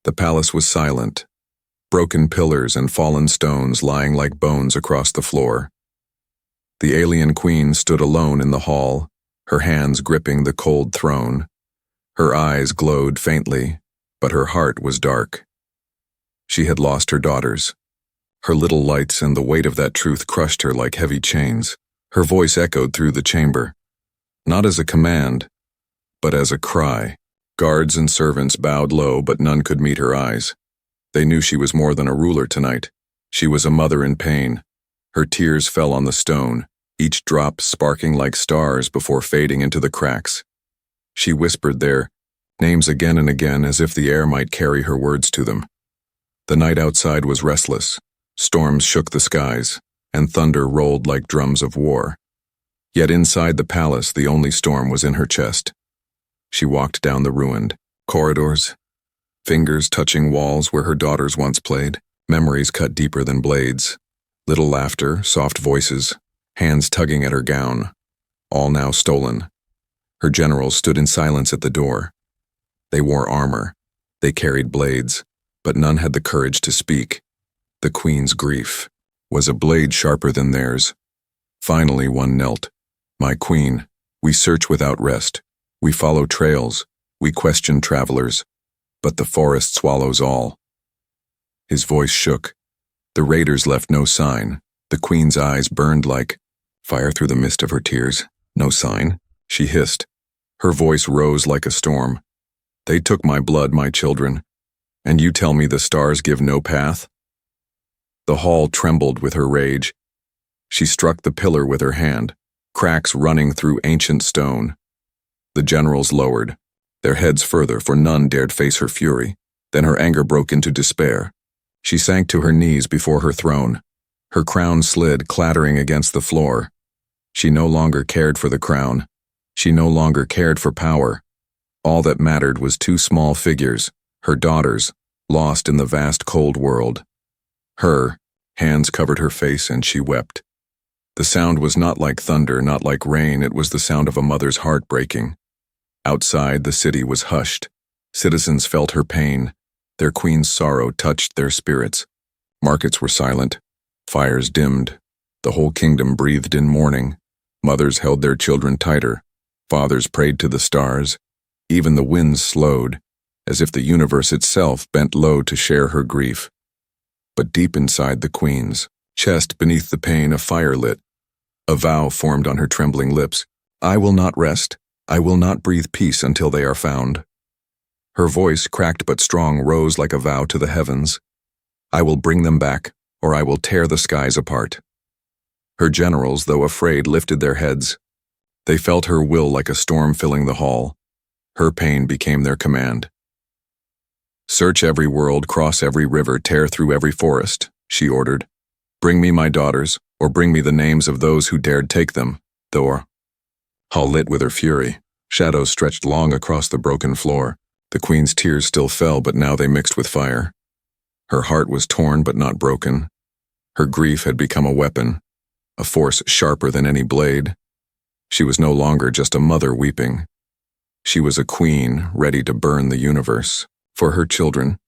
The palace was silent, broken pillars and fallen stones lying like bones across the floor. The alien queen stood alone in the hall, her hands gripping the cold throne. Her eyes glowed faintly, but her heart was dark. She had lost her daughters. Her little lights and the weight of that truth crushed her like heavy chains. Her voice echoed through the chamber, not as a command, but as a cry. Guards and servants bowed low, but none could meet her eyes. They knew she was more than a ruler tonight. She was a mother in pain. Her tears fell on the stone, each drop sparking like stars before fading into the cracks. She whispered their names again and again as if the air might carry her words to them. The night outside was restless. Storms shook the skies, and thunder rolled like drums of war. Yet inside the palace, the only storm was in her chest. She walked down the ruined corridors, fingers touching walls where her daughters once played, memories cut deeper than blades. Little laughter, soft voices, hands tugging at her gown, all now stolen. Her generals stood in silence at the door. They wore armor, they carried blades, but none had the courage to speak. The queen's grief was a blade sharper than theirs. Finally one knelt. "My queen, we search without rest. We follow trails, we question travelers, but the forest swallows all." His voice shook. The raiders left no sign. The queen's eyes burned like fire through the mist of her tears. "No sign?" she hissed. Her voice rose like a storm. "They took my blood, my children, and you tell me the stars give no path?" The hall trembled with her rage. She struck the pillar with her hand, cracks running through ancient stone. The generals lowered, their heads further, for none dared face her fury. Then her anger broke into despair. She sank to her knees before her throne. Her crown slid, clattering against the floor. She no longer cared for the crown. She no longer cared for power. All that mattered was two small figures, her daughters, lost in the vast cold world. Her hands covered her face and she wept. The sound was not like thunder, not like rain, it was the sound of a mother's heart breaking. Outside, the city was hushed. Citizens felt her pain. Their queen's sorrow touched their spirits. Markets were silent. Fires dimmed. The whole kingdom breathed in mourning. Mothers held their children tighter. Fathers prayed to the stars. Even the winds slowed, as if the universe itself bent low to share her grief. But deep inside the queen's chest, beneath the pain, a fire lit. A vow formed on her trembling lips. "I will not rest. I will not breathe peace until they are found." Her voice, cracked but strong, rose like a vow to the heavens. "I will bring them back, or I will tear the skies apart." Her generals, though afraid, lifted their heads. They felt her will like a storm filling the hall. Her pain became their command. "Search every world, cross every river, tear through every forest," she ordered. "Bring me my daughters, or bring me the names of those who dared take them." The hall lit with her fury. Shadows stretched long across the broken floor. The queen's tears still fell, but now they mixed with fire. Her heart was torn but not broken. Her grief had become a weapon, a force sharper than any blade. She was no longer just a mother weeping. She was a queen ready to burn the universe. For her children,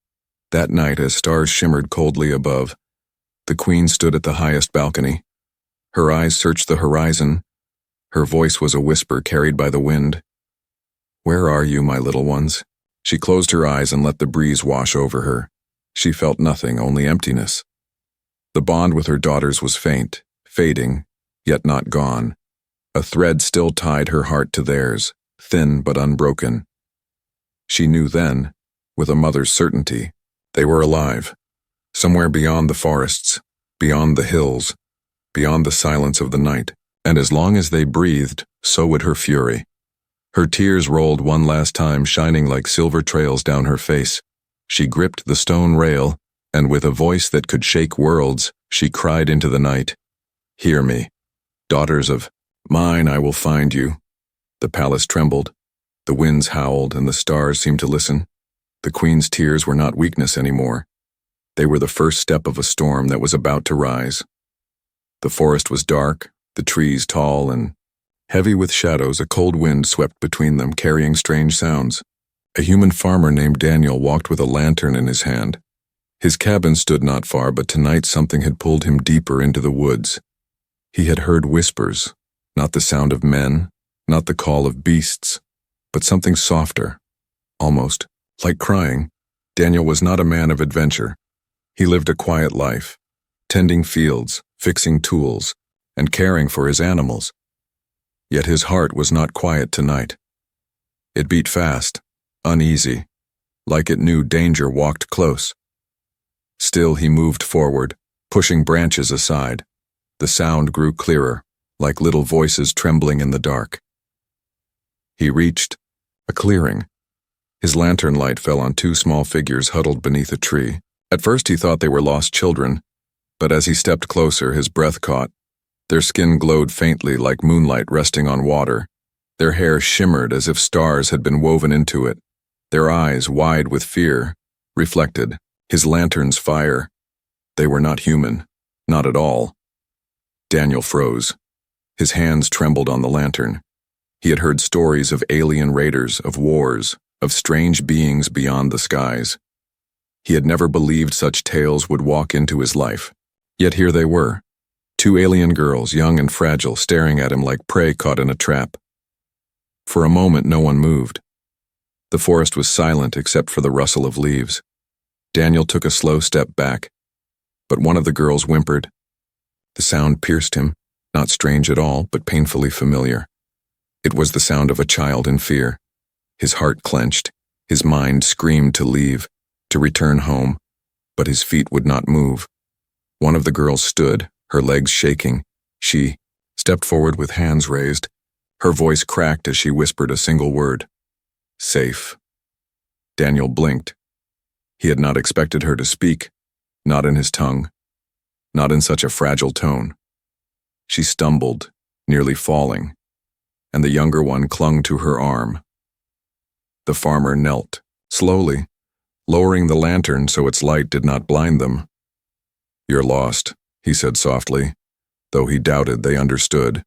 that night as stars shimmered coldly above, the queen stood at the highest balcony. Her eyes searched the horizon. Her voice was a whisper carried by the wind. "Where are you, my little ones?" She closed her eyes and let the breeze wash over her. She felt nothing, only emptiness. The bond with her daughters was faint, fading, yet not gone. A thread still tied her heart to theirs, thin but unbroken. She knew then, with a mother's certainty, they were alive, somewhere beyond the forests, beyond the hills, beyond the silence of the night, and as long as they breathed, so would her fury. Her tears rolled one last time, shining like silver trails down her face. She gripped the stone rail, and with a voice that could shake worlds, she cried into the night, "Hear me, daughters of mine, I will find you." The palace trembled, the winds howled, and the stars seemed to listen. The queen's tears were not weakness anymore. They were the first step of a storm that was about to rise. The forest was dark, the trees tall and heavy with shadows. A cold wind swept between them, carrying strange sounds. A human farmer named Daniel walked with a lantern in his hand. His cabin stood not far, but tonight something had pulled him deeper into the woods. He had heard whispers, not the sound of men, not the call of beasts, but something softer, almost like crying. Daniel was not a man of adventure. He lived a quiet life, tending fields, fixing tools, and caring for his animals. Yet his heart was not quiet tonight. It beat fast, uneasy, like it knew danger walked close. Still he moved forward, pushing branches aside. The sound grew clearer, like little voices trembling in the dark. He reached a clearing. His lantern light fell on two small figures huddled beneath a tree. At first he thought they were lost children, but as he stepped closer, his breath caught. Their skin glowed faintly like moonlight resting on water. Their hair shimmered as if stars had been woven into it. Their eyes, wide with fear, reflected his lantern's fire. They were not human, not at all. Daniel froze. His hands trembled on the lantern. He had heard stories of alien raiders, of wars, of strange beings beyond the skies. He had never believed such tales would walk into his life. Yet here they were, two alien girls, young and fragile, staring at him like prey caught in a trap. For a moment, no one moved. The forest was silent except for the rustle of leaves. Daniel took a slow step back, but one of the girls whimpered. The sound pierced him, not strange at all, but painfully familiar. It was the sound of a child in fear. His heart clenched. His mind screamed to leave, to return home, but his feet would not move. One of the girls stood, her legs shaking. She stepped forward with hands raised. Her voice cracked as she whispered a single word. Safe. Daniel blinked. He had not expected her to speak, not in his tongue, not in such a fragile tone. She stumbled, nearly falling, and the younger one clung to her arm. The farmer knelt, slowly, lowering the lantern so its light did not blind them. You're lost, he said softly, though he doubted they understood.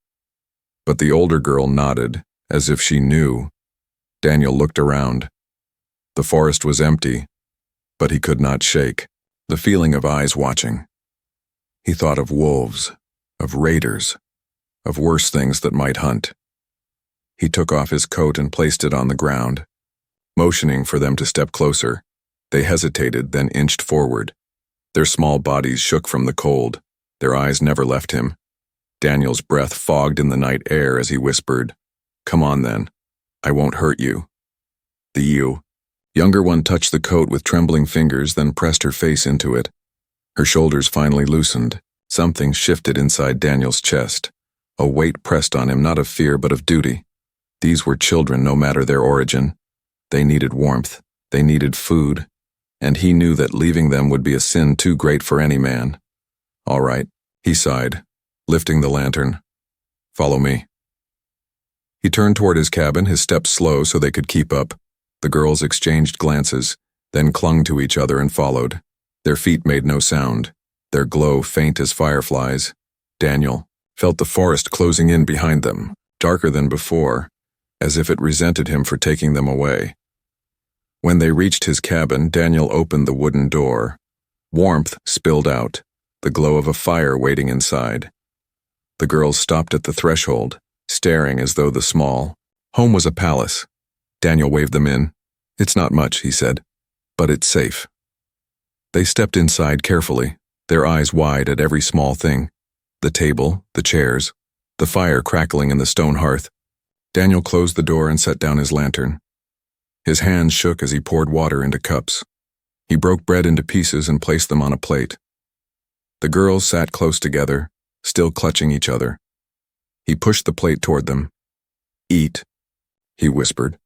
But the older girl nodded, as if she knew. Daniel looked around. The forest was empty, but he could not shake the feeling of eyes watching. He thought of wolves, of raiders, of worse things that might hunt. He took off his coat and placed it on the ground, motioning for them to step closer. They hesitated, then inched forward. Their small bodies shook from the cold. Their eyes never left him. Daniel's breath fogged in the night air as he whispered, Come on then, I won't hurt you. The younger one touched the coat with trembling fingers, then pressed her face into it. Her shoulders finally loosened. Something shifted inside Daniel's chest. A weight pressed on him, not of fear but of duty. These were children, no matter their origin. They needed warmth. They needed food. And he knew that leaving them would be a sin too great for any man. All right, he sighed, lifting the lantern. Follow me. He turned toward his cabin, his steps slow so they could keep up. The girls exchanged glances, then clung to each other and followed. Their feet made no sound, their glow faint as fireflies. Daniel felt the forest closing in behind them, darker than before, as if it resented him for taking them away. When they reached his cabin, Daniel opened the wooden door. Warmth spilled out, the glow of a fire waiting inside. The girls stopped at the threshold, staring as though the small home was a palace. Daniel waved them in. It's not much, he said, but it's safe. They stepped inside carefully, their eyes wide at every small thing. The table, the chairs, the fire crackling in the stone hearth. Daniel closed the door and set down his lantern. His hands shook as he poured water into cups. He broke bread into pieces and placed them on a plate. The girls sat close together, still clutching each other. He pushed the plate toward them. Eat, he whispered.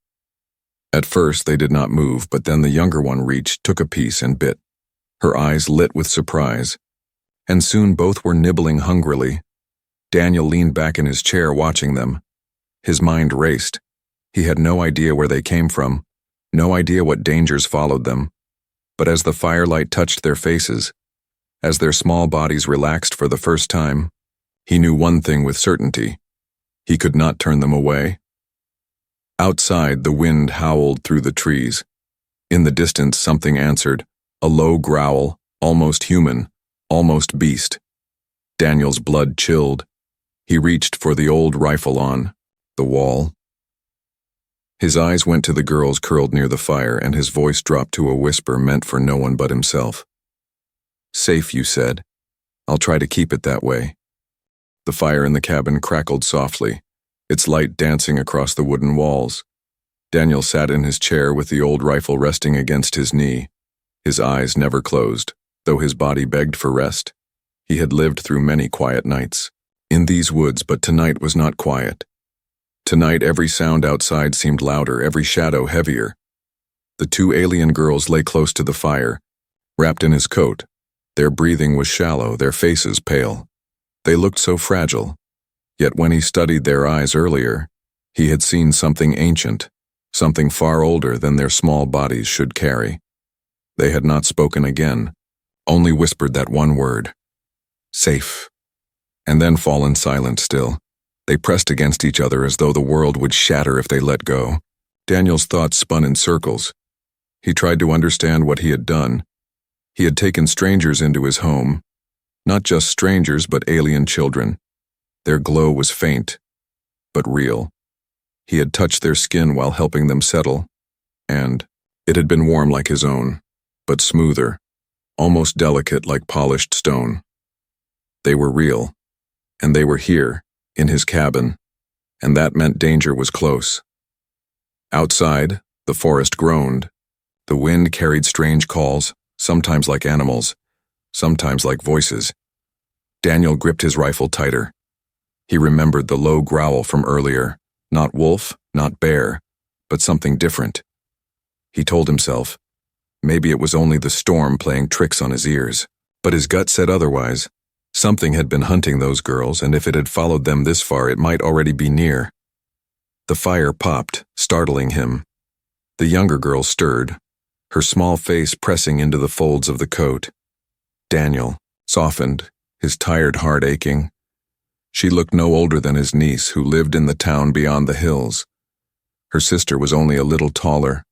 At first they did not move, but then the younger one reached, took a piece and bit. Her eyes lit with surprise, and soon both were nibbling hungrily. Daniel leaned back in his chair watching them. His mind raced. He had no idea where they came from, no idea what dangers followed them. But as the firelight touched their faces, as their small bodies relaxed for the first time, he knew one thing with certainty. He could not turn them away. Outside, the wind howled through the trees. In the distance, something answered, a low growl, almost human, almost beast. Daniel's blood chilled. He reached for the old rifle on the wall. His eyes went to the girls curled near the fire, and his voice dropped to a whisper meant for no one but himself. Safe, you said. I'll try to keep it that way. The fire in the cabin crackled softly, its light dancing across the wooden walls. Daniel sat in his chair with the old rifle resting against his knee. His eyes never closed, though his body begged for rest. He had lived through many quiet nights in these woods, but tonight was not quiet. Tonight every sound outside seemed louder, every shadow heavier. The two alien girls lay close to the fire, wrapped in his coat. Their breathing was shallow, their faces pale. They looked so fragile. Yet when he studied their eyes earlier, he had seen something ancient, something far older than their small bodies should carry. They had not spoken again, only whispered that one word, safe, and then fallen silent still. They pressed against each other as though the world would shatter if they let go. Daniel's thoughts spun in circles. He tried to understand what he had done. He had taken strangers into his home, not just strangers but alien children. Their glow was faint, but real. He had touched their skin while helping them settle, and it had been warm like his own, but smoother, almost delicate like polished stone. They were real, and they were here, in his cabin, and that meant danger was close. Outside, the forest groaned. The wind carried strange calls, sometimes like animals, sometimes like voices. Daniel gripped his rifle tighter. He remembered the low growl from earlier, not wolf, not bear, but something different. He told himself, maybe it was only the storm playing tricks on his ears, but his gut said otherwise. Something had been hunting those girls, and if it had followed them this far, it might already be near. The fire popped, startling him. The younger girl stirred, her small face pressing into the folds of the coat. Daniel softened, his tired heart aching. She looked no older than his niece, who lived in the town beyond the hills. Her sister was only a little taller,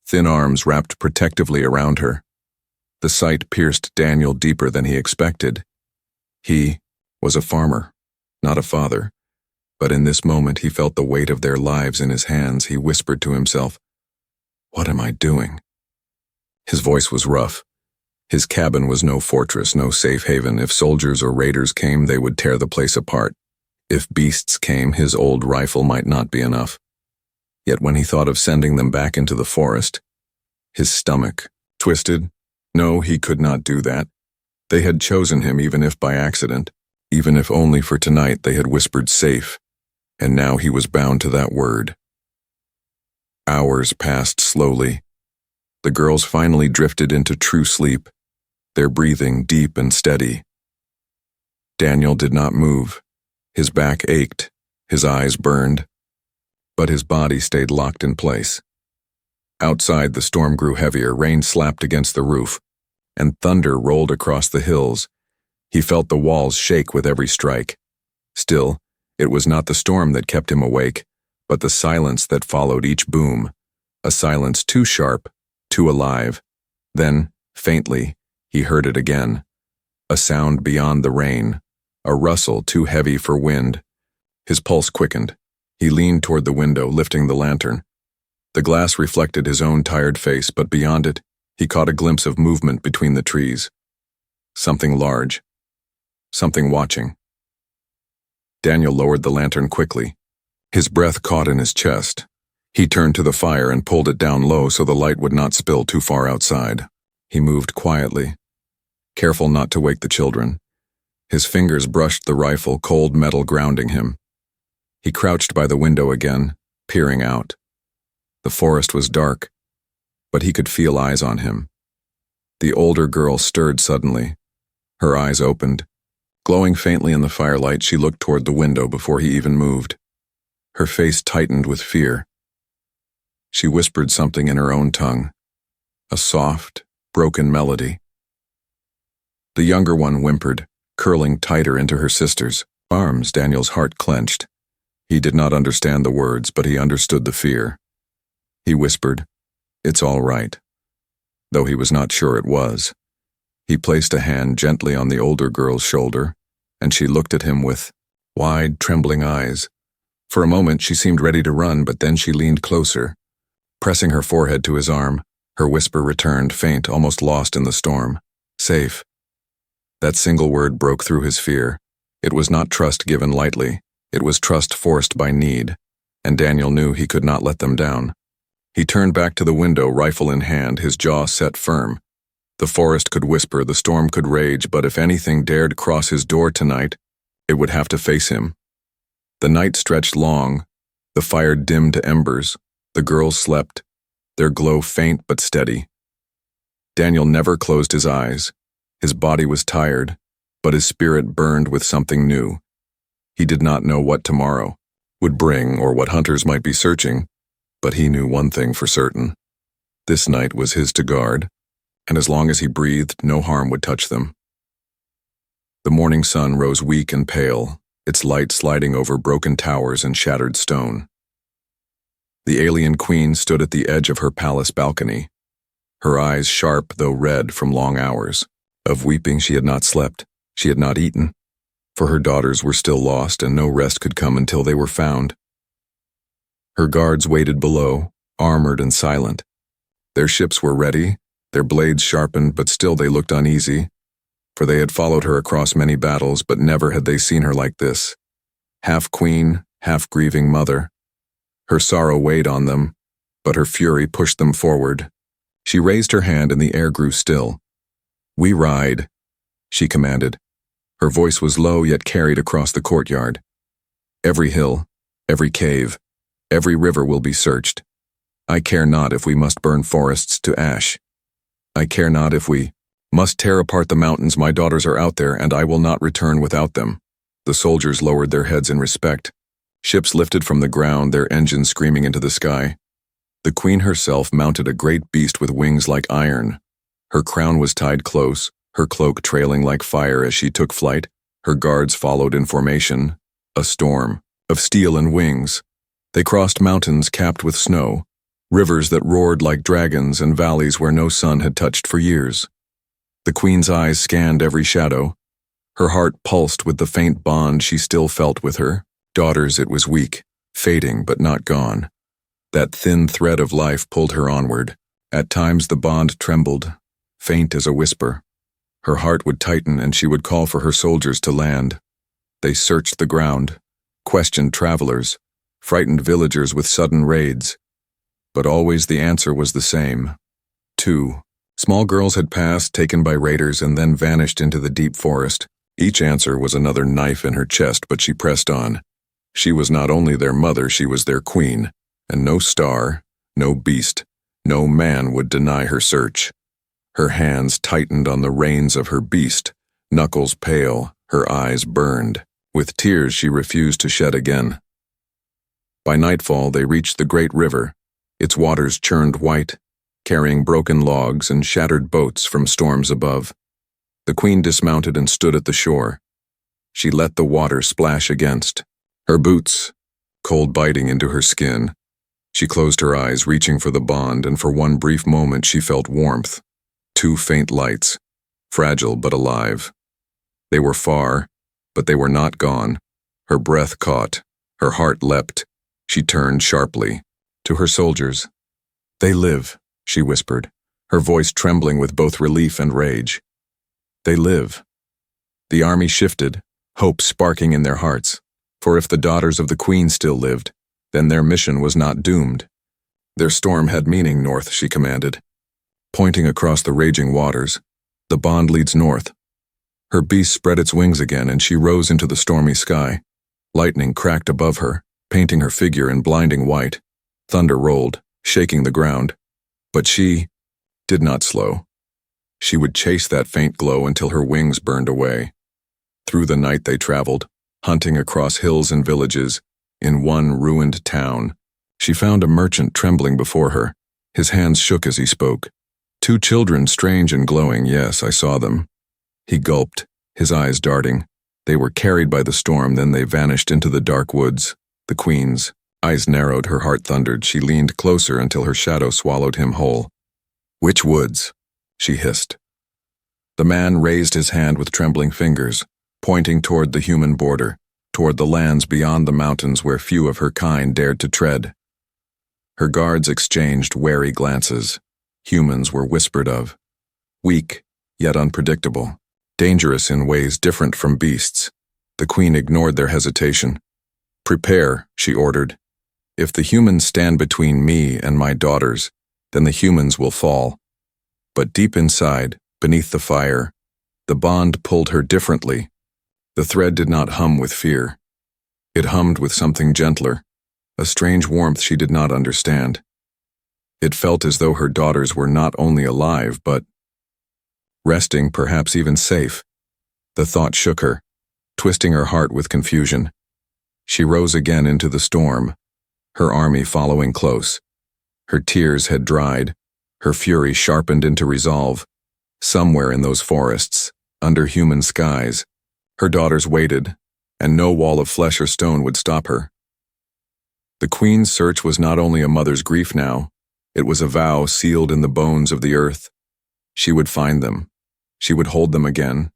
thin arms wrapped protectively around her. The sight pierced Daniel deeper than he expected. He was a farmer, not a father, but in this moment he felt the weight of their lives in his hands. He whispered to himself, "What am I doing?" His voice was rough. His cabin was no fortress, no safe haven. If soldiers or raiders came, they would tear the place apart. If beasts came, his old rifle might not be enough. Yet when he thought of sending them back into the forest, his stomach twisted. No, he could not do that. They had chosen him, even if by accident, even if only for tonight they had whispered safe, and now he was bound to that word. Hours passed slowly. The girls finally drifted into true sleep, their breathing deep and steady. Daniel did not move. His back ached, his eyes burned, but his body stayed locked in place. Outside, the storm grew heavier, rain slapped against the roof, and thunder rolled across the hills. He felt the walls shake with every strike. Still, it was not the storm that kept him awake, but the silence that followed each boom, a silence too sharp, too alive. Then, faintly, he heard it again, a sound beyond the rain, a rustle too heavy for wind. His pulse quickened. He leaned toward the window, lifting the lantern. The glass reflected his own tired face, but beyond it, he caught a glimpse of movement between the trees. Something large. Something watching. Daniel lowered the lantern quickly. His breath caught in his chest. He turned to the fire and pulled it down low so the light would not spill too far outside. He moved quietly, careful not to wake the children. His fingers brushed the rifle, cold metal grounding him. He crouched by the window again, peering out. The forest was dark, but he could feel eyes on him. The older girl stirred suddenly. Her eyes opened. Glowing faintly in the firelight, she looked toward the window before he even moved. Her face tightened with fear. She whispered something in her own tongue, a soft, broken melody. The younger one whimpered, curling tighter into her sister's arms. Daniel's heart clenched. He did not understand the words, but he understood the fear. He whispered, "It's all right," though he was not sure it was. He placed a hand gently on the older girl's shoulder, and she looked at him with wide, trembling eyes. For a moment she seemed ready to run, but then she leaned closer. Pressing her forehead to his arm, her whisper returned, faint, almost lost in the storm. "Safe." That single word broke through his fear. It was not trust given lightly. It was trust forced by need, and Daniel knew he could not let them down. He turned back to the window, rifle in hand, his jaw set firm. The forest could whisper, the storm could rage, but if anything dared cross his door tonight, it would have to face him. The night stretched long, the fire dimmed to embers, the girls slept, their glow faint but steady. Daniel never closed his eyes. His body was tired, but his spirit burned with something new. He did not know what tomorrow would bring or what hunters might be searching, but he knew one thing for certain. This night was his to guard, and as long as he breathed, no harm would touch them. The morning sun rose weak and pale, its light sliding over broken towers and shattered stone. The alien queen stood at the edge of her palace balcony, her eyes sharp though red from long hours. Of weeping she had not slept, she had not eaten, for her daughters were still lost and no rest could come until they were found. Her guards waited below, armored and silent. Their ships were ready, their blades sharpened, but still they looked uneasy, for they had followed her across many battles, but never had they seen her like this. Half queen, half grieving mother. Her sorrow weighed on them, but her fury pushed them forward. She raised her hand and the air grew still. "We ride," she commanded. Her voice was low yet carried across the courtyard. "Every hill, every cave, every river will be searched. I care not if we must burn forests to ash. I care not if we must tear apart the mountains. My daughters are out there, and I will not return without them." The soldiers lowered their heads in respect. Ships lifted from the ground, their engines screaming into the sky. The queen herself mounted a great beast with wings like iron. Her crown was tied close, her cloak trailing like fire as she took flight. Her guards followed in formation, a storm of steel and wings. They crossed mountains capped with snow, rivers that roared like dragons, and valleys where no sun had touched for years. The queen's eyes scanned every shadow. Her heart pulsed with the faint bond she still felt with her daughters. It was weak, fading but not gone. That thin thread of life pulled her onward. At times the bond trembled, faint as a whisper. Her heart would tighten and she would call for her soldiers to land. They searched the ground, questioned travelers, frightened villagers with sudden raids. But always the answer was the same. 2 small girls had passed, taken by raiders, and then vanished into the deep forest. Each answer was another knife in her chest, but she pressed on. She was not only their mother, she was their queen, and no star, no beast, no man would deny her search. Her hands tightened on the reins of her beast, knuckles pale, her eyes burned. With tears she refused to shed again. By nightfall they reached the great river. Its waters churned white, carrying broken logs and shattered boats from storms above. The queen dismounted and stood at the shore. She let the water splash against her boots, cold biting into her skin. She closed her eyes, reaching for the bond, and for one brief moment she felt warmth. 2 faint lights, fragile but alive. They were far, but they were not gone. Her breath caught, her heart leapt. She turned sharply to her soldiers. "They live," she whispered, her voice trembling with both relief and rage. "They live." The army shifted, hope sparking in their hearts, for if the daughters of the queen still lived, then their mission was not doomed. "Their storm had meaning, north," she commanded, pointing across the raging waters. "The bond leads north." Her beast spread its wings again, and she rose into the stormy sky. Lightning cracked above her, painting her figure in blinding white. Thunder rolled, shaking the ground. But she did not slow. She would chase that faint glow until her wings burned away. Through the night they traveled, hunting across hills and villages. In one ruined town, she found a merchant trembling before her. His hands shook as he spoke. 2 children, strange and glowing. "Yes, I saw them." He gulped, his eyes darting. "They were carried by the storm, then they vanished into the dark woods." The queen's eyes narrowed, her heart thundered. She leaned closer until her shadow swallowed him whole. "Which woods?" she hissed. The man raised his hand with trembling fingers, pointing toward the human border, toward the lands beyond the mountains where few of her kind dared to tread. Her guards exchanged wary glances. Humans were whispered of. Weak, yet unpredictable. Dangerous in ways different from beasts. The queen ignored their hesitation. "Prepare," she ordered. "If the humans stand between me and my daughters, then the humans will fall." But deep inside, beneath the fire, the bond pulled her differently. The thread did not hum with fear. It hummed with something gentler, a strange warmth she did not understand. It felt as though her daughters were not only alive, but resting, perhaps even safe. The thought shook her, twisting her heart with confusion. She rose again into the storm, her army following close. Her tears had dried, her fury sharpened into resolve. Somewhere in those forests, under human skies, her daughters waited, and no wall of flesh or stone would stop her. The queen's search was not only a mother's grief now, it was a vow sealed in the bones of the earth. She would find them, she would hold them again,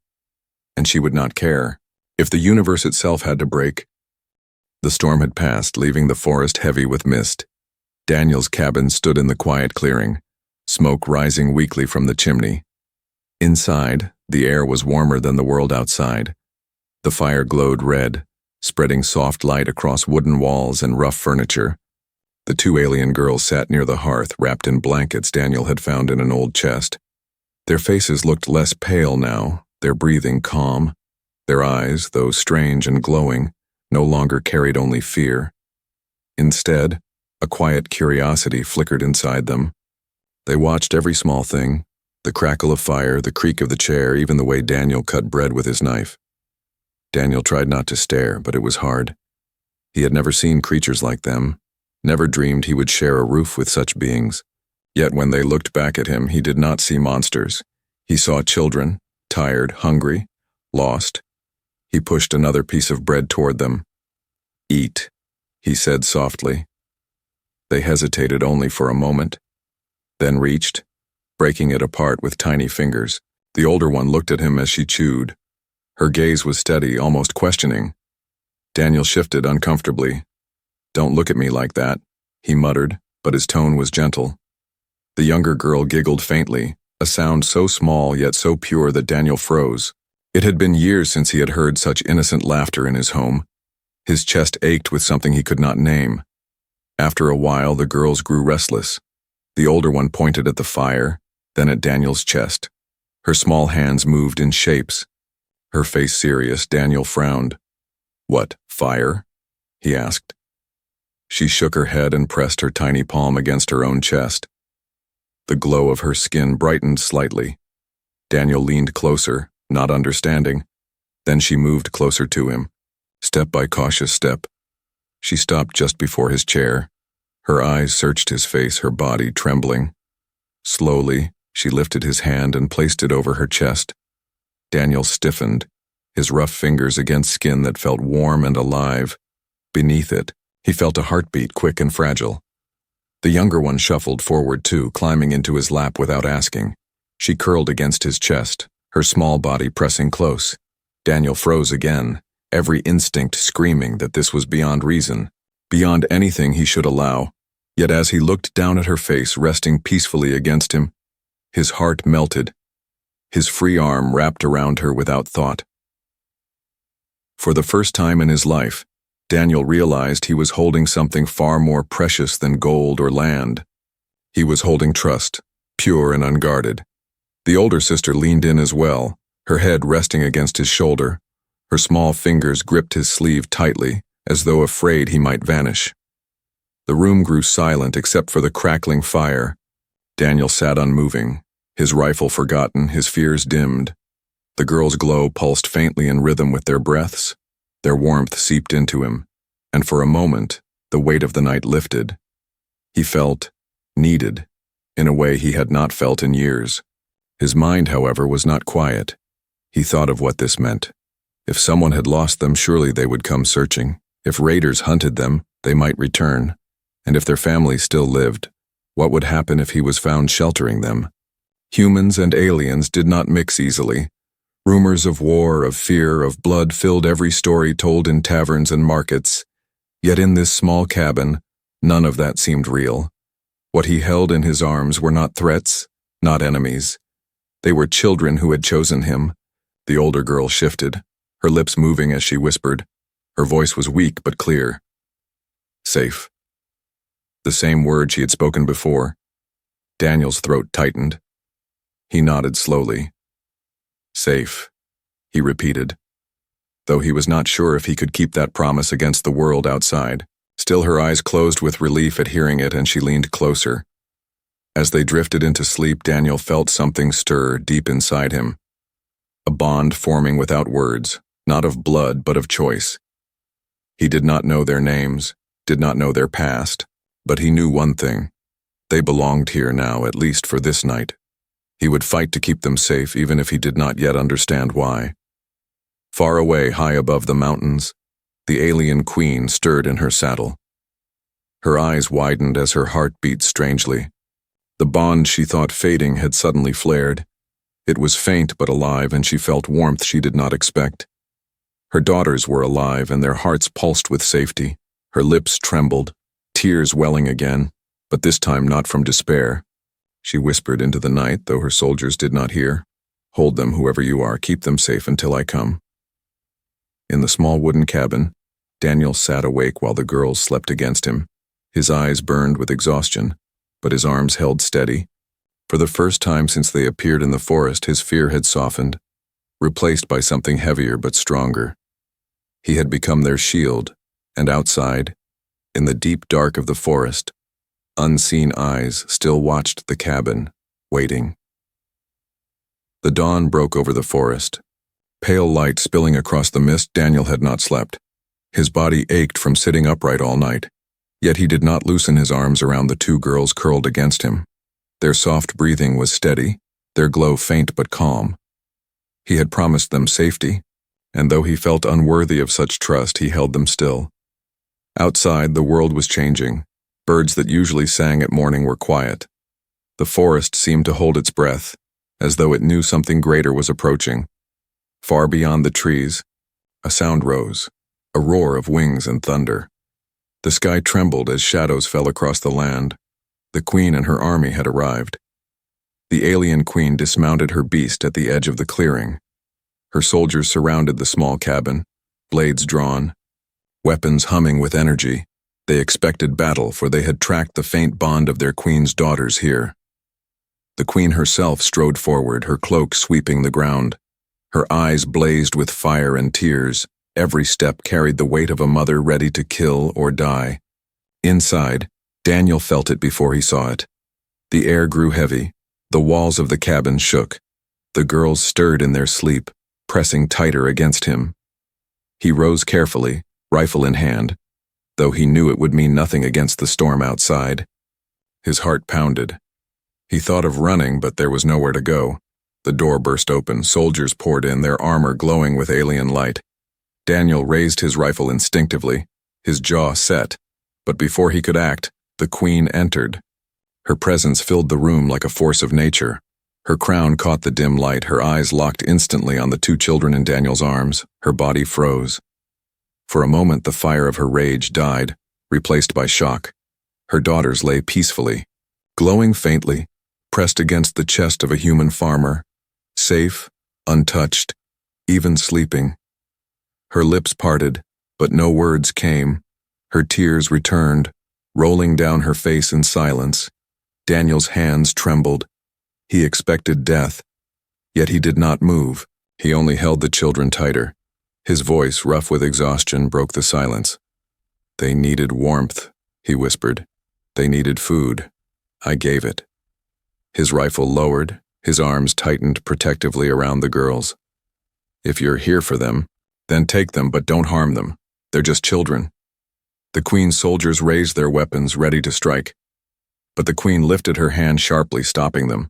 and she would not care. If the universe itself had to break. The storm had passed, leaving the forest heavy with mist. Daniel's cabin stood in the quiet clearing, smoke rising weakly from the chimney. Inside, the air was warmer than the world outside. The fire glowed red, spreading soft light across wooden walls and rough furniture. The two alien girls sat near the hearth, wrapped in blankets Daniel had found in an old chest. Their faces looked less pale now, their breathing calm. Their eyes, though strange and glowing, no longer carried only fear. Instead, a quiet curiosity flickered inside them. They watched every small thing, the crackle of fire, the creak of the chair, even the way Daniel cut bread with his knife. Daniel tried not to stare, but it was hard. He had never seen creatures like them, never dreamed he would share a roof with such beings. Yet when they looked back at him, he did not see monsters. He saw children, tired, hungry, lost. He pushed another piece of bread toward them. "Eat," he said softly. They hesitated only for a moment, then reached, breaking it apart with tiny fingers. The older one looked at him as she chewed. Her gaze was steady, almost questioning. Daniel shifted uncomfortably. "Don't look at me like that," he muttered, but his tone was gentle. The younger girl giggled faintly, a sound so small yet so pure that Daniel froze. It had been years since he had heard such innocent laughter in his home. His chest ached with something he could not name. After a while, the girls grew restless. The older one pointed at the fire, then at Daniel's chest. Her small hands moved in shapes. Her face serious, Daniel frowned. "What, fire?" he asked. She shook her head and pressed her tiny palm against her own chest. The glow of her skin brightened slightly. Daniel leaned closer, not understanding. Then she moved closer to him, step by cautious step. She stopped just before his chair. Her eyes searched his face, her body trembling. Slowly, she lifted his hand and placed it over her chest. Daniel stiffened, his rough fingers against skin that felt warm and alive. Beneath it, he felt a heartbeat, quick and fragile. The younger one shuffled forward too, climbing into his lap without asking. She curled against his chest, her small body pressing close. Daniel froze again, every instinct screaming that this was beyond reason, beyond anything he should allow. Yet as he looked down at her face resting peacefully against him, his heart melted. His free arm wrapped around her without thought. For the first time in his life, Daniel realized he was holding something far more precious than gold or land. He was holding trust, pure and unguarded. The older sister leaned in as well, her head resting against his shoulder. Her small fingers gripped his sleeve tightly, as though afraid he might vanish. The room grew silent except for the crackling fire. Daniel sat unmoving, his rifle forgotten, his fears dimmed. The girls' glow pulsed faintly in rhythm with their breaths. Their warmth seeped into him, and for a moment, the weight of the night lifted. He felt needed, in a way he had not felt in years. His mind, however, was not quiet. He thought of what this meant. If someone had lost them, surely they would come searching. If raiders hunted them, they might return, and if their family still lived, what would happen if he was found sheltering them? Humans and aliens did not mix easily. Rumors of war, of fear, of blood filled every story told in taverns and markets. Yet in this small cabin, none of that seemed real. What he held in his arms were not threats, not enemies. They were children who had chosen him. The older girl shifted, her lips moving as she whispered. Her voice was weak but clear. Safe. The same word she had spoken before. Daniel's throat tightened. He nodded slowly. Safe, he repeated. Though he was not sure if he could keep that promise against the world outside. Still, her eyes closed with relief at hearing it, and she leaned closer. As they drifted into sleep, Daniel felt something stir deep inside him. A bond forming without words, not of blood but of choice. He did not know their names, did not know their past, but he knew one thing. They belonged here now, at least for this night. He would fight to keep them safe, even if he did not yet understand why. Far away, high above the mountains, the alien queen stirred in her saddle. Her eyes widened as her heart beat strangely. The bond she thought fading had suddenly flared. It was faint but alive, and she felt warmth she did not expect. Her daughters were alive, and their hearts pulsed with safety. Her lips trembled, tears welling again, but this time not from despair. She whispered into the night, though her soldiers did not hear. Hold them, whoever you are, keep them safe until I come. In the small wooden cabin, Daniel sat awake while the girls slept against him. His eyes burned with exhaustion, but his arms held steady. For the first time since they appeared in the forest, his fear had softened, replaced by something heavier but stronger. He had become their shield, and outside, in the deep dark of the forest, unseen eyes still watched the cabin, waiting. The dawn broke over the forest. Pale light spilling across the mist. Daniel had not slept. His body ached from sitting upright all night, yet he did not loosen his arms around the two girls curled against him. Their soft breathing was steady, their glow faint but calm. He had promised them safety, and though he felt unworthy of such trust, he held them still. Outside, the world was changing. Birds that usually sang at morning were quiet. The forest seemed to hold its breath, as though it knew something greater was approaching. Far beyond the trees, a sound rose, a roar of wings and thunder. The sky trembled as shadows fell across the land. The queen and her army had arrived. The alien queen dismounted her beast at the edge of the clearing. Her soldiers surrounded the small cabin, blades drawn, weapons humming with energy. They expected battle, for they had tracked the faint bond of their queen's daughters here. The queen herself strode forward, her cloak sweeping the ground. Her eyes blazed with fire and tears. Every step carried the weight of a mother ready to kill or die. Inside, Daniel felt it before he saw it. The air grew heavy. The walls of the cabin shook. The girls stirred in their sleep, pressing tighter against him. He rose carefully, rifle in hand, though he knew it would mean nothing against the storm outside. His heart pounded. He thought of running, but there was nowhere to go. The door burst open. Soldiers poured in, their armor glowing with alien light. Daniel raised his rifle instinctively, his jaw set, but before he could act, the queen entered. Her presence filled the room like a force of nature. Her crown caught the dim light, her eyes locked instantly on the two children in Daniel's arms. Her body froze. For a moment, the fire of her rage died, replaced by shock. Her daughters lay peacefully, glowing faintly, pressed against the chest of a human farmer, safe, untouched, even sleeping. Her lips parted, but no words came. Her tears returned, rolling down her face in silence. Daniel's hands trembled. He expected death, yet he did not move. He only held the children tighter. His voice, rough with exhaustion, broke the silence. They needed warmth, he whispered. They needed food. I gave it. His rifle lowered, his arms tightened protectively around the girls. If you're here for them, then take them, but don't harm them. They're just children. The queen's soldiers raised their weapons, ready to strike. But the queen lifted her hand sharply, stopping them.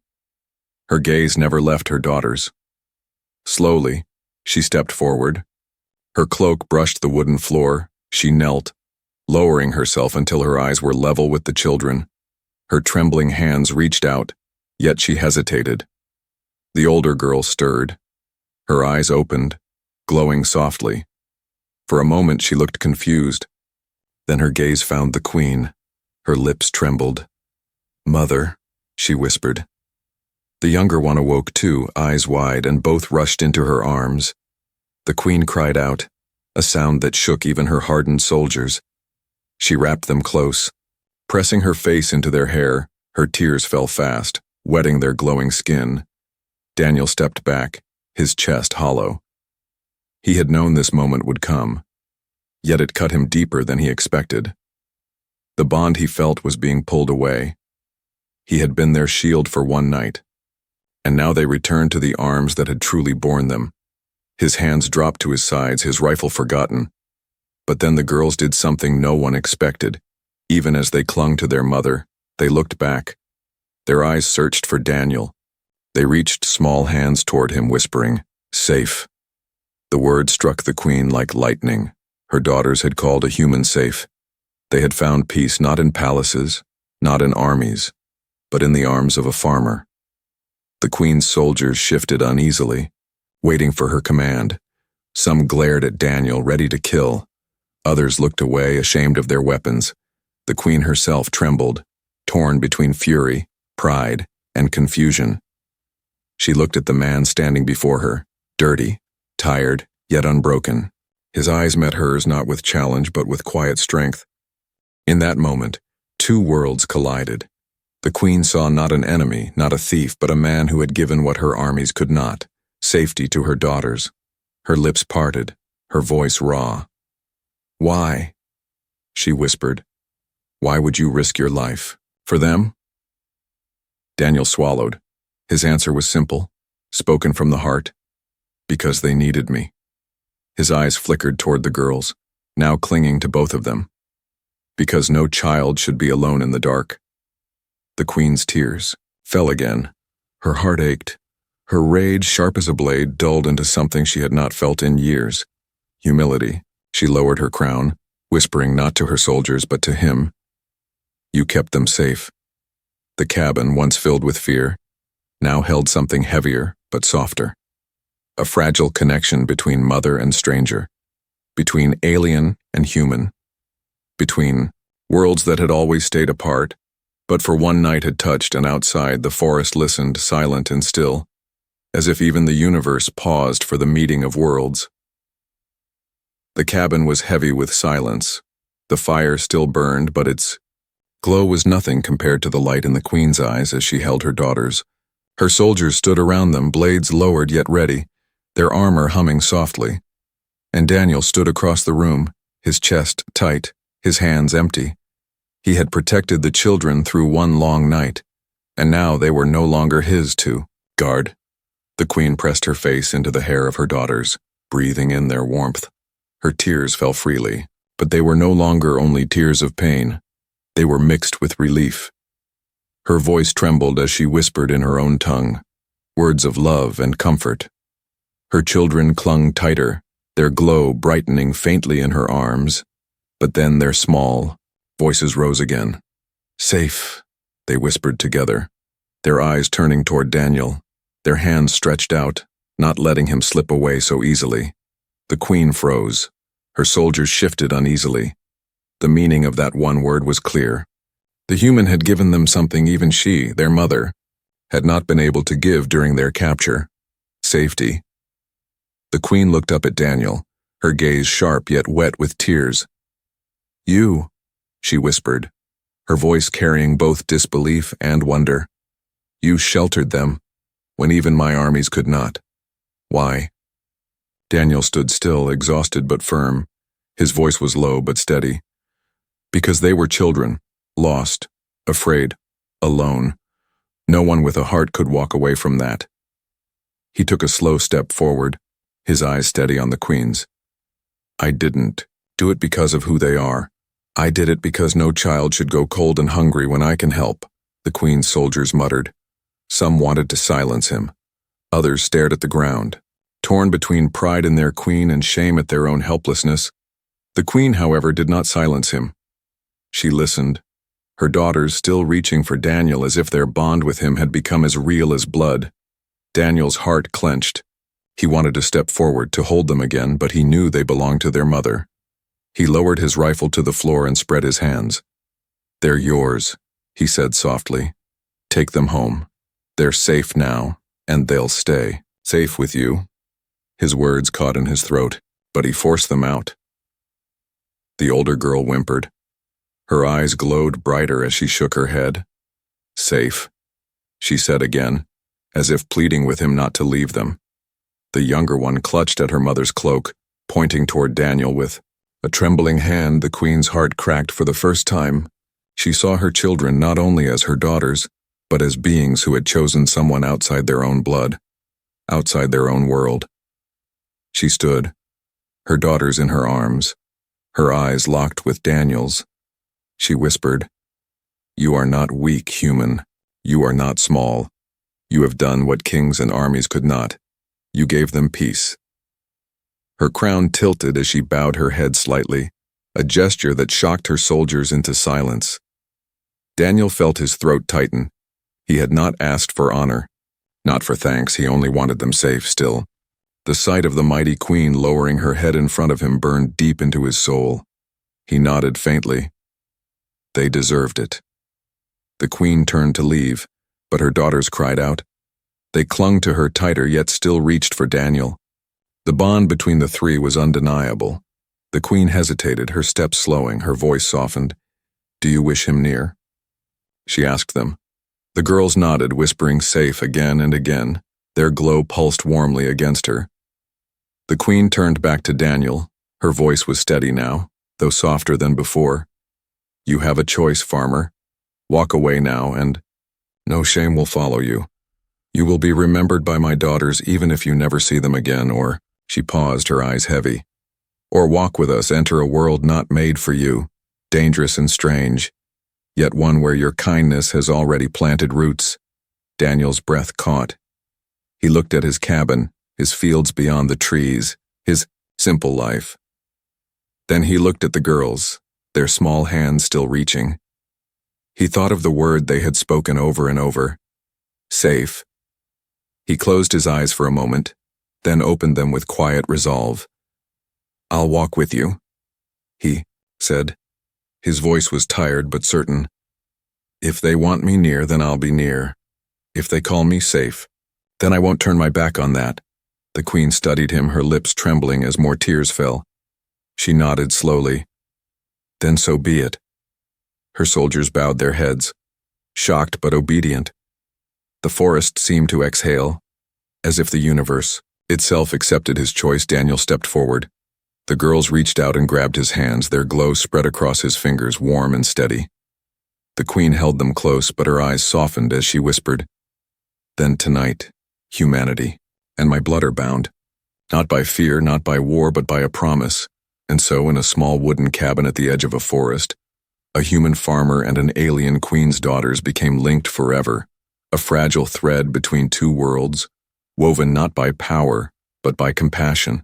Her gaze never left her daughters. Slowly, she stepped forward. Her cloak brushed the wooden floor, She knelt, lowering herself until her eyes were level with the children. Her trembling hands reached out, yet she hesitated. The older girl stirred. Her eyes opened, glowing softly. For a moment she looked confused. Then her gaze found the queen. Her lips trembled. "Mother," she whispered. The younger one awoke too, eyes wide, and both rushed into her arms. The queen cried out, a sound that shook even her hardened soldiers. She wrapped them close. Pressing her face into their hair, her tears fell fast, wetting their glowing skin. Daniel stepped back, his chest hollow. He had known this moment would come, yet it cut him deeper than he expected. The bond he felt was being pulled away. He had been their shield for one night, and now they returned to the arms that had truly borne them. His hands dropped to his sides, his rifle forgotten. But then the girls did something no one expected. Even as they clung to their mother, they looked back. Their eyes searched for Daniel. They reached small hands toward him, whispering, "Safe." The word struck the queen like lightning. Her daughters had called a human safe. They had found peace not in palaces, not in armies, but in the arms of a farmer. The queen's soldiers shifted uneasily, waiting for her command. Some glared at Daniel, ready to kill. Others looked away, ashamed of their weapons. The queen herself trembled, torn between fury, pride, and confusion. She looked at the man standing before her, dirty, tired, yet unbroken. His eyes met hers not with challenge but with quiet strength. In that moment, two worlds collided. The queen saw not an enemy, not a thief, but a man who had given what her armies could not, safety to her daughters. Her lips parted, her voice raw. "Why?" she whispered. "Why would you risk your life? For them?" Daniel swallowed. His answer was simple, spoken from the heart. "Because they needed me." His eyes flickered toward the girls, now clinging to both of them. Because no child should be alone in the dark. The queen's tears fell again. Her heart ached. Her rage, sharp as a blade, dulled into something she had not felt in years. Humility. She lowered her crown, whispering not to her soldiers but to him. "You kept them safe." The cabin, once filled with fear, now held something heavier but softer. A fragile connection between mother and stranger, between alien and human, between worlds that had always stayed apart, but for one night had touched, and outside the forest listened, silent and still, as if even the universe paused for the meeting of worlds. The cabin was heavy with silence. The fire still burned, but its glow was nothing compared to the light in the queen's eyes as she held her daughters. Her soldiers stood around them, blades lowered yet ready, their armor humming softly. And Daniel stood across the room, his chest tight, his hands empty. He had protected the children through one long night, and now they were no longer his to guard. The queen pressed her face into the hair of her daughters, breathing in their warmth. Her tears fell freely, but they were no longer only tears of pain. They were mixed with relief. Her voice trembled as she whispered in her own tongue, words of love and comfort. Her children clung tighter, their glow brightening faintly in her arms, but then their small voices rose again. "Safe," they whispered together, their eyes turning toward Daniel, their hands stretched out, not letting him slip away so easily. The queen froze. Her soldiers shifted uneasily. The meaning of that one word was clear. The human had given them something even she, their mother, had not been able to give during their capture: safety. The queen looked up at Daniel, her gaze sharp yet wet with tears. "You," she whispered, her voice carrying both disbelief and wonder. "You sheltered them, when even my armies could not. Why?" Daniel stood still, exhausted but firm. His voice was low but steady. "Because they were children, lost, afraid, alone. No one with a heart could walk away from that." He took a slow step forward, his eyes steady on the queen's. "I didn't do it because of who they are. I did it because no child should go cold and hungry when I can help," the queen's soldiers muttered. Some wanted to silence him. Others stared at the ground, torn between pride in their queen and shame at their own helplessness. The queen, however, did not silence him. She listened, her daughters still reaching for Daniel as if their bond with him had become as real as blood. Daniel's heart clenched. He wanted to step forward to hold them again, but he knew they belonged to their mother. He lowered his rifle to the floor and spread his hands. "They're yours," he said softly. "Take them home. They're safe now, and they'll stay. Safe with you." His words caught in his throat, but he forced them out. The older girl whimpered. Her eyes glowed brighter as she shook her head. "Safe," she said again, as if pleading with him not to leave them. The younger one clutched at her mother's cloak, pointing toward Daniel with a trembling hand. The queen's heart cracked for the first time. She saw her children not only as her daughters, but as beings who had chosen someone outside their own blood, outside their own world. She stood, her daughters in her arms, her eyes locked with Daniel's. She whispered, "You are not weak, human. You are not small. You have done what kings and armies could not. You gave them peace." Her crown tilted as she bowed her head slightly, a gesture that shocked her soldiers into silence. Daniel felt his throat tighten. He had not asked for honor, not for thanks. He only wanted them safe still. The sight of the mighty queen lowering her head in front of him burned deep into his soul. He nodded faintly. They deserved it. The queen turned to leave, but her daughters cried out. They clung to her tighter, yet still reached for Daniel. The bond between the three was undeniable. The queen hesitated, her steps slowing, her voice softened. "Do you wish him near?" she asked them. The girls nodded, whispering safe again and again. Their glow pulsed warmly against her. The queen turned back to Daniel. Her voice was steady now, though softer than before. "You have a choice, farmer. Walk away now, and no shame will follow you. You will be remembered by my daughters even if you never see them again, or," she paused, her eyes heavy, "or walk with us, enter a world not made for you, dangerous and strange, yet one where your kindness has already planted roots." Daniel's breath caught. He looked at his cabin, his fields beyond the trees, his simple life. Then he looked at the girls, their small hands still reaching. He thought of the word they had spoken over and over. Safe. He closed his eyes for a moment, then opened them with quiet resolve. "I'll walk with you," he said. His voice was tired but certain. "If they want me near, then I'll be near. If they call me safe, then I won't turn my back on that." The queen studied him, her lips trembling as more tears fell. She nodded slowly. "Then so be it." Her soldiers bowed their heads, shocked but obedient. The forest seemed to exhale, as if the universe itself accepted his choice. Daniel stepped forward. The girls reached out and grabbed his hands, their glow spread across his fingers, warm and steady. The queen held them close, but her eyes softened as she whispered, "Then tonight, humanity and my blood are bound, not by fear, not by war, but by a promise." And so, in a small wooden cabin at the edge of a forest, a human farmer and an alien queen's daughters became linked forever, a fragile thread between two worlds, woven not by power, but by compassion.